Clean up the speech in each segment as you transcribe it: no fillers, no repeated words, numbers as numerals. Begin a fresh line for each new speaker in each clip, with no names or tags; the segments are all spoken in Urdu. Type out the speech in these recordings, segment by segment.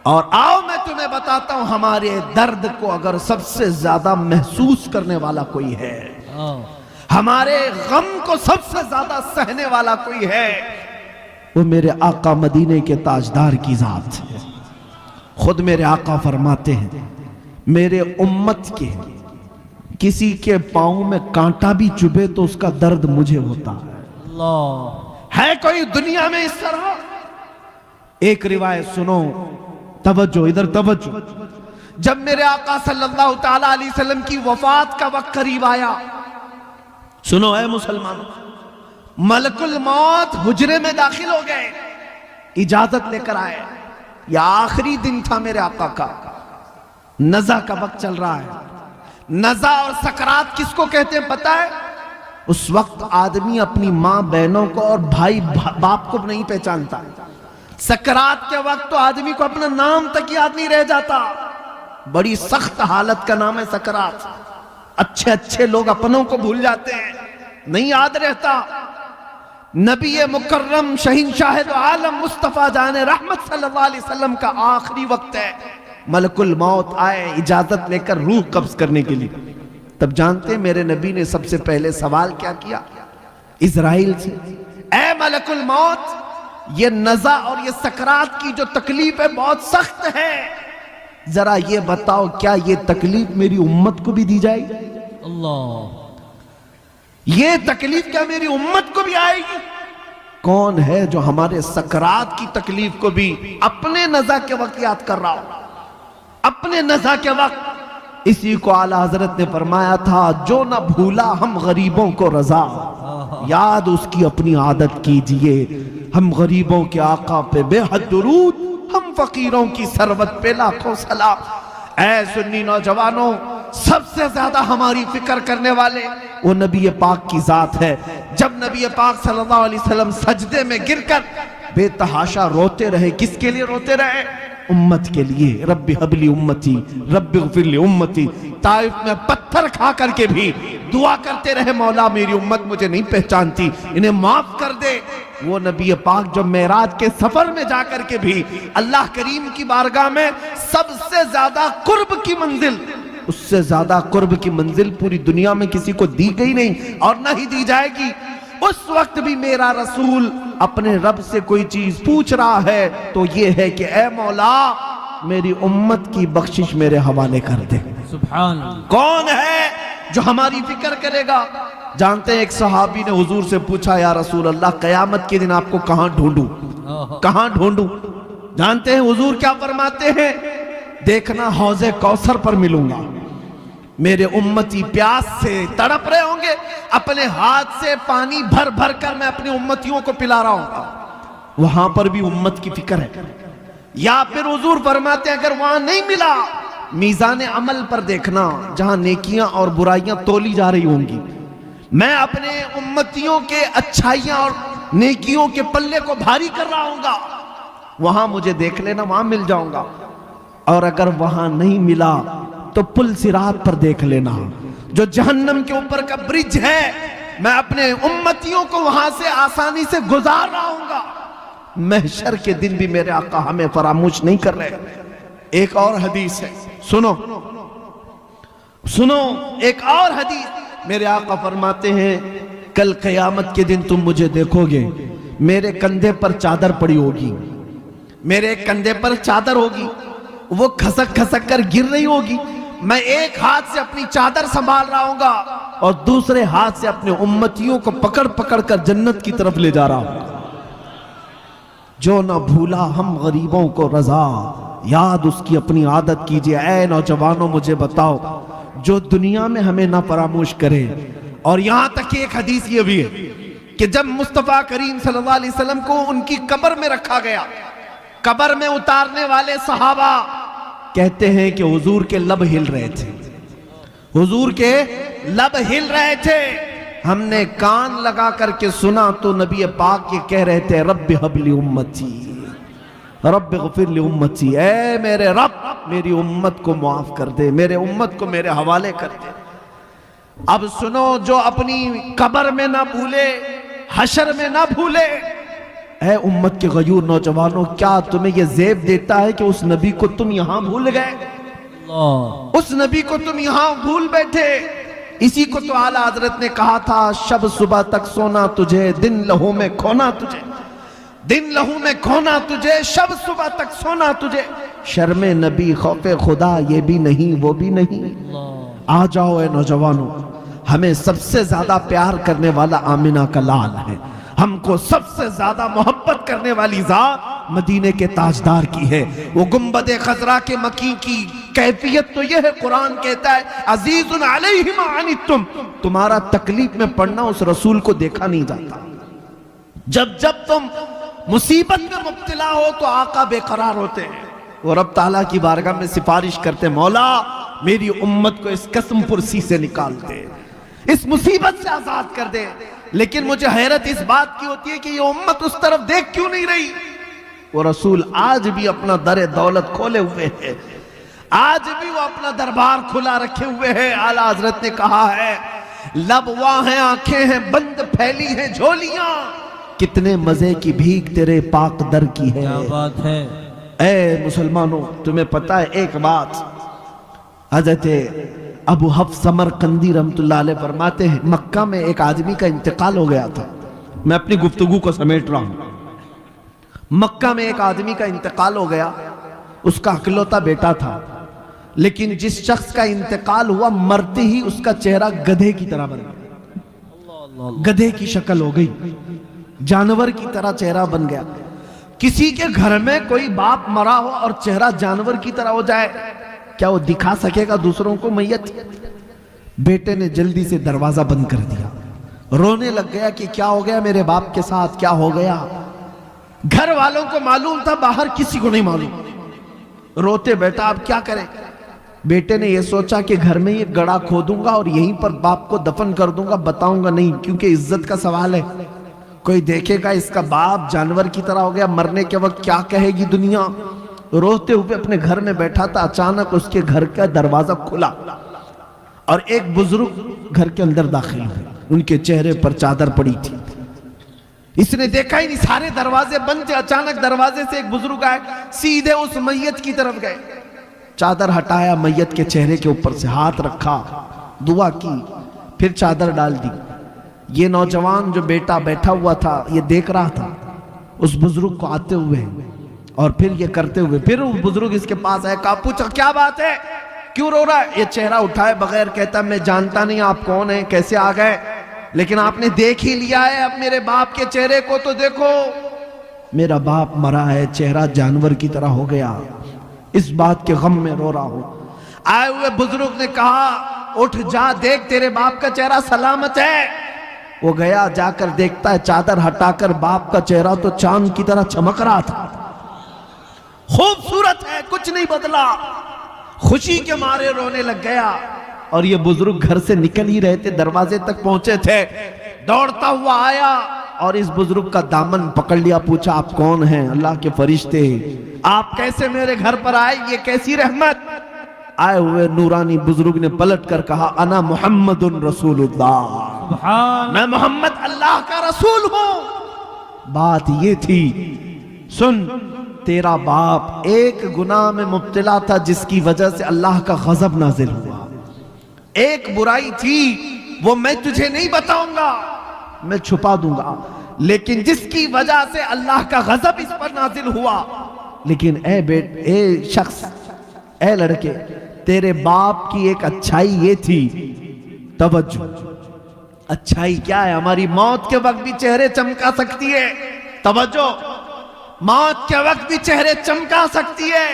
اور آؤ میں تمہیں بتاتا ہوں ہمارے درد کو اگر سب سے زیادہ محسوس کرنے والا کوئی ہے، ہمارے غم کو سب سے زیادہ سہنے والا کوئی ہے، وہ میرے آقا مدینے کے تاجدار کی ذات ہے۔ خود میرے آقا فرماتے ہیں میرے امت کے کسی کے پاؤں میں کانٹا بھی چبھے تو اس کا درد مجھے ہوتا ہے۔ اللہ ہے کوئی دنیا میں اس طرح؟ ایک روایت سنو، توجہ ادھر توجہ۔ جب میرے آقا صلی اللہ تعالیٰ علیہ وسلم کی وفات کا وقت قریب آیا، سنو اے مسلمانوں، ملک الموت حجرے میں داخل ہو گئے، اجازت لے کر آئے۔ یہ آخری دن تھا میرے آقا کا، نزع کا وقت چل رہا ہے۔ نزع اور سکرات کس کو کہتے ہیں پتہ ہے؟ اس وقت آدمی اپنی ماں بہنوں کو اور بھائی باپ کو نہیں پہچانتا۔ سکرات کے وقت تو آدمی کو اپنا نام تک یاد نہیں رہ جاتا۔ بڑی سخت حالت کا نام ہے سکرات۔ اچھے لوگ اپنوں کو بھول جاتے ہیں، نہیں یاد رہتا۔ نبی مکرم شہنشاہ دو عالم مصطفیٰ جان رحمت صلی اللہ علیہ وسلم کا آخری وقت ہے، ملک الموت آئے اجازت لے کر روح قبض کرنے کے لیے۔ تب جانتے ہیں میرے نبی نے سب سے پہلے سوال کیا کیا اسرائیل سے؟ اے ملک الموت، یہ نزع اور یہ سکرات کی جو تکلیف ہے بہت سخت ہے، ذرا یہ بتاؤ کیا یہ تکلیف میری امت کو بھی دی جائے گی؟ اللہ، یہ تکلیف کیا میری امت کو بھی آئے گی؟ کون ہے جو ہمارے سکرات کی تکلیف کو بھی اپنے نزع کے وقت یاد کر رہا ہو؟ اپنے نزع کے وقت اسی کو اعلیٰ حضرت نے فرمایا تھا، جو نہ بھولا ہم غریبوں کو رضا، یاد اس کی اپنی عادت کیجئے۔ ہم غریبوں کے آقا پہ بے حد درود، ہم فقیروں کی ثروت پہ لاکھوں سلام۔ اے سنی نوجوانوں، سب سے زیادہ ہماری فکر کرنے والے وہ نبی پاک کی ذات ہے۔ جب نبی پاک صلی اللہ علیہ وسلم سجدے میں گر کر بے تحاشا روتے رہے، کس کے لیے روتے رہے؟ امت کے لیے۔ رب ہب لی امتی، رب اغفر لی امتی۔ طائف میں پتھر کھا کر کے بھی دعا کرتے رہے، مولا میری امت مجھے نہیں پہچانتی، انہیں معاف کر دے۔ وہ نبی پاک جو معراج کے سفر میں جا کر کے بھی اللہ کریم کی بارگاہ میں سب سے زیادہ قرب کی منزل، اس سے زیادہ قرب کی منزل پوری دنیا میں کسی کو دی گئی نہیں اور نہ ہی دی جائے گی۔ اس وقت بھی میرا رسول اپنے رب سے کوئی چیز پوچھ رہا ہے تو یہ ہے کہ اے مولا میری امت کی بخشش میرے حوالے کر دے۔ سبحان اللہ۔ کون ہے جو ہماری فکر کرے گا؟ جانتے ہیں ایک صحابی نے حضور سے پوچھا، یا رسول اللہ قیامت کے دن آپ کو کہاں ڈھونڈوں، کہاں ڈھونڈوں؟ جانتے ہیں حضور کیا فرماتے ہیں؟ دیکھنا حوض کوثر پر ملوں گا، میرے امتی پیاس سے تڑپ رہے ہوں گے، اپنے ہاتھ سے پانی بھر بھر کر میں اپنی امتیوں کو پلا رہا ہوں گا، وہاں پر بھی امت کی فکر ہے۔ یا پھر حضور فرماتے ہیں اگر وہاں نہیں ملا، میزان عمل پر دیکھنا جہاں نیکیاں اور برائیاں تولی جا رہی ہوں گی، میں اپنے امتیوں کے اچھائیاں اور نیکیوں کے پلے کو بھاری کر رہا ہوں گا، وہاں مجھے دیکھ لینا، وہاں مل جاؤں گا۔ اور اگر وہاں نہیں ملا تو پل صراط پر دیکھ لینا، جو جہنم کے اوپر کا برج ہے، میں اپنے امتیوں کو وہاں سے آسانی سے گزار رہا ہوں گا۔ محشر کے دن بھی میرے آقا ہمیں فراموش نہیں کر رہے۔ ایک اور حدیث ہے، سنو سنو، ایک اور حدیث میرے آقا فرماتے ہیں کل قیامت کے دن تم مجھے دیکھو گے، میرے کندھے پر چادر پڑی ہوگی، میرے کندھے پر چادر ہوگی، وہ کھسک کھسک کر گر رہی ہوگی، میں ایک ہاتھ سے اپنی چادر سنبھال رہا ہوں گا اور دوسرے ہاتھ سے اپنے امتیوں کو پکڑ پکڑ کر جنت کی طرف لے جا رہا ہوں۔ جو نہ بھولا ہم غریبوں کو رضا، یاد اس کی اپنی عادت کیجئے۔ اے نوجوانوں مجھے بتاؤ، جو دنیا میں ہمیں نہ فراموش کرے، اور یہاں تک کہ ایک حدیث یہ بھی ہے کہ جب مصطفیٰ کریم صلی اللہ علیہ وسلم کو ان کی قبر میں رکھا گیا، قبر میں اتارنے والے صحابہ کہتے ہیں کہ حضور کے لب ہل رہے تھے، حضور کے لب ہل رہے تھے، ہم نے کان لگا کر کے سنا تو نبی پاک یہ کہہ رہے تھے رب ہب لی امتی، رب اغفر لی امتی، اے میرے رب میری امت کو معاف کر دے، میرے امت کو میرے حوالے کر دے۔ اب سنو، جو اپنی قبر میں نہ بھولے، حشر میں نہ بھولے، اے امت کے غیور نوجوانوں، کیا تمہیں یہ زیب دیتا ہے کہ اس نبی کو تم یہاں بھول گئے؟ اس نبی کو تم یہاں بھول بیٹھے۔ اسی کو تو اعلیٰ حضرت نے کہا تھا، شب صبح تک سونا تجھے، دن لہو میں کھونا تجھے، دن لہو میں کھونا تجھے، شب صبح تک سونا تجھے۔ شرم نبی خوف خدا یہ بھی نہیں وہ بھی نہیں۔ آ جاؤ اے نوجوانوں، ہمیں سب سے زیادہ پیار کرنے والا آمنہ کا لال ہے، ہم کو سب سے زیادہ محبت کرنے والی ذات مدینے کے تاجدار کی ہے۔ وہ گنبد خضرا کے مکی کی کیفیت تو یہ ہے، قرآن کہتا ہے عزیز علیہ ما عنتم، تمہارا تکلیف میں پڑنا اس رسول کو دیکھا نہیں جاتا۔ جب تم مصیبت میں مبتلا ہو تو آقا بے قرار ہوتے ہیں، وہ رب تعالیٰ کی بارگاہ میں سفارش کرتے، مولا میری امت کو اس قسم پرسی سے نکال دے، اس مصیبت سے آزاد کر دے۔ لیکن مجھے حیرت اس بات کی ہوتی ہے کہ یہ امت اس طرف دیکھ کیوں نہیں رہی؟ وہ رسول آج بھی اپنا در دولت کھولے ہوئے ہے، آج بھی وہ اپنا دربار کھلا رکھے ہوئے ہے۔ اعلیٰ حضرت نے کہا ہے، لب واں ہیں آنکھیں ہیں بند پھیلی ہیں جھولیاں، کتنے مزے کی بھیک تیرے پاک در کی ہے۔
کیا بات ہے
اے مسلمانوں، تمہیں پتہ ہے ایک بات، حضرت ابو حفص سمرقندی رحمت اللہ علیہ فرماتے ہیں، مکہ میں ایک آدمی کا انتقال ہو گیا تھا۔ میں اپنی گفتگو کو سمیٹ رہا ہوں۔ مکہ میں ایک آدمی کا انتقال ہو گیا، اس کا اکلوتا بیٹا تھا، لیکن جس شخص کا انتقال ہوا مرتے ہی اس کا چہرہ گدھے کی طرح بن گیا، گدھے کی شکل ہو گئی، جانور کی طرح چہرہ بن گیا۔ کسی کے گھر میں کوئی باپ مرا ہو اور چہرہ جانور کی طرح ہو جائے، کیا وہ دکھا سکے گا دوسروں کو میت؟ بیٹے نے جلدی سے دروازہ بند کر دیا، رونے لگ گیا کہ کیا ہو گیا میرے باپ کے ساتھ، کیا ہو گیا؟ گھر والوں کو معلوم تھا، باہر کسی کو نہیں معلوم۔ روتے بیٹا اب کیا کریں؟ بیٹے نے یہ سوچا کہ گھر میں یہ گڑھا کھودوں گا اور یہیں پر باپ کو دفن کر دوں گا، بتاؤں گا نہیں، کیونکہ عزت کا سوال ہے، کوئی دیکھے گا اس کا باپ جانور کی طرح ہو گیا، مرنے کے وقت کیا کہے گی دنیا؟ روتے ہوئے اپنے گھر میں بیٹھا تھا، اچانک اس کے گھر کا دروازہ کھلا اور ایک بزرگ گھر کے اندر داخل ہوئے، ان کے چہرے پر چادر پڑی تھی۔ اس نے دیکھا ہی نہیں، سارے دروازے بند تھے، اچانک دروازے سے ایک بزرگ آئے، سیدھے اس میت کی طرف گئے، چادر ہٹایا، میت کے چہرے کے اوپر سے ہاتھ رکھا، دعا کی، پھر چادر ڈال دی۔ یہ نوجوان جو بیٹا بیٹھا ہوا تھا یہ دیکھ رہا تھا اس بزرگ کو آتے ہوئے اور پھر یہ کرتے ہوئے، پھر وہ بزرگ اس کے پاس آئے، کہا پوچھا کیا بات ہے، کیوں رو رہا ہے؟ یہ چہرہ اٹھائے بغیر کہتا میں جانتا نہیں آپ کون ہیں، کیسے آ گئے، لیکن آپ نے دیکھ ہی لیا ہے، اب میرے باپ کے چہرے کو تو دیکھو، میرا باپ مرا ہے، چہرہ جانور کی طرح ہو گیا، اس بات کے غم میں رو رہا ہوں۔ آئے ہوئے بزرگ نے کہا اٹھ جا، دیکھ تیرے باپ کا چہرہ سلامت ہے۔ وہ گیا، جا کر دیکھتا ہے چادر ہٹا کر باپ کا چہرہ تو چاند کی طرح چمک رہا تھا، خوبصورت ہے، کچھ نہیں بدلا۔ خوشی کے مارے رونے لگ گیا، اور یہ بزرگ گھر سے نکل ہی رہے تھے، دروازے تک پہنچے تھے، دوڑتا ہوا آیا اور اس بزرگ کا دامن پکڑ لیا، پوچھا آپ کون ہیں؟ اللہ کے فرشتے، آپ کیسے میرے گھر پر آئے، یہ کیسی رحمت؟ آئے ہوئے نورانی بزرگ نے پلٹ کر کہا انا محمد رسول اللہ، میں محمد اللہ کا رسول ہوں۔ بات یہ تھی، سن، تیرا باپ ایک گناہ میں مبتلا تھا جس کی وجہ سے اللہ کا غضب نازل ہوا، ایک برائی تھی وہ میں تجھے نہیں بتاؤں گا، میں چھپا دوں گا، لیکن جس کی وجہ سے اللہ کا غضب اس پر نازل ہوا۔ لیکن اے شخص، اے لڑکے، تیرے باپ کی ایک اچھائی یہ تھی، توجہ، اچھائی کیا ہے؟ ہماری موت کے وقت بھی چہرے چمکا سکتی ہے، توجہ، موت کے وقت بھی چہرے چمکا سکتی ہے۔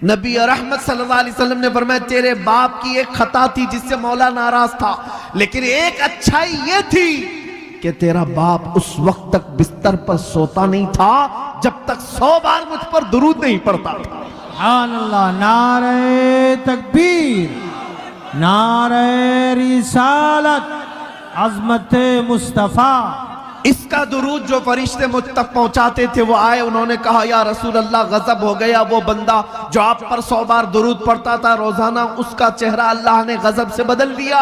نبی رحمت صلی اللہ علیہ وسلم نے فرمایا تیرے باپ کی ایک خطا تھی جس سے مولا ناراض تھا، لیکن ایک اچھائی یہ تھی کہ تیرا باپ اس وقت تک بستر پر سوتا نہیں تھا جب تک 100 بار مجھ پر درود نہیں پڑتا تھا۔
سبحان اللہ، نعرہ تکبیر، نعرہ رسالت، عظمت مصطفیٰ۔
اس کا درود جو فرشتے مجھ تک پہنچاتے تھے وہ آئے، انہوں نے کہا یا رسول اللہ غضب ہو گیا، وہ بندہ جو آپ پر 100 بار درود پڑھتا تھا روزانہ، اس کا چہرہ اللہ نے غضب سے بدل دیا۔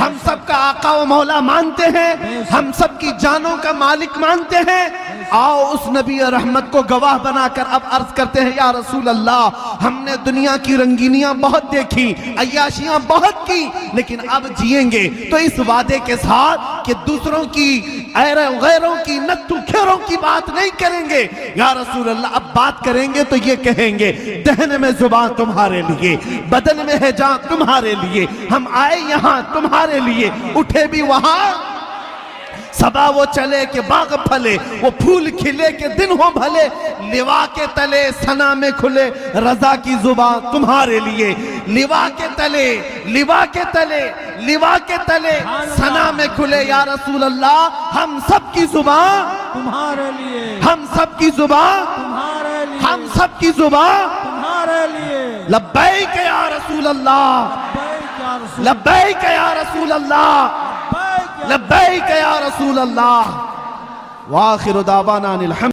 ہم سب کا آقا و مولا مانتے ہیں, ہم سب کی جانوں کا مالک مانتے ہیں. آؤ اس نبی رحمت کو گواہ بنا کر اب عرض کرتے ہیں, یا رسول اللہ, ہم نے دنیا کی رنگینیاں بہت دیکھی, عیاشیاں بہت کی, لیکن اب جئیں گے تو اس وعدے کے ساتھ کہ دوسروں کی غیروں کی نتھو کھیروں کی بات نہیں کریں گے. یا رسول اللہ, اب بات کریں گے تو یہ کہیں گے, دہن میں زبان تمہارے لیے, بدن میں ہے جان تمہارے لیے, ہم آئے یہاں تمہارے لیے, اٹھے بھی وہاں صبا وہ چلے کہ باغ پھلے, وہ پھول کھلے کہ دن ہو بھلے, لوا کے تلے سنا میں کھلے, رضا کی زبان تمہارے لیے. لوا کے تلے, لوا کے تلے, لوا کے تلے سنا میں کھلے. یا رسول اللہ, ہم سب کی زبان
تمہارے لیے,
ہم سب کی زبان
تمہارے لیے,
ہم سب کی زبان
تمہارے لیے.
لبیک یا رسول اللہ,
لبیک یا رسول,
لبیک یا رسول اللہ,
لبیک یا
لبیک یا رسول اللہ. وآخر دعوانا الحمد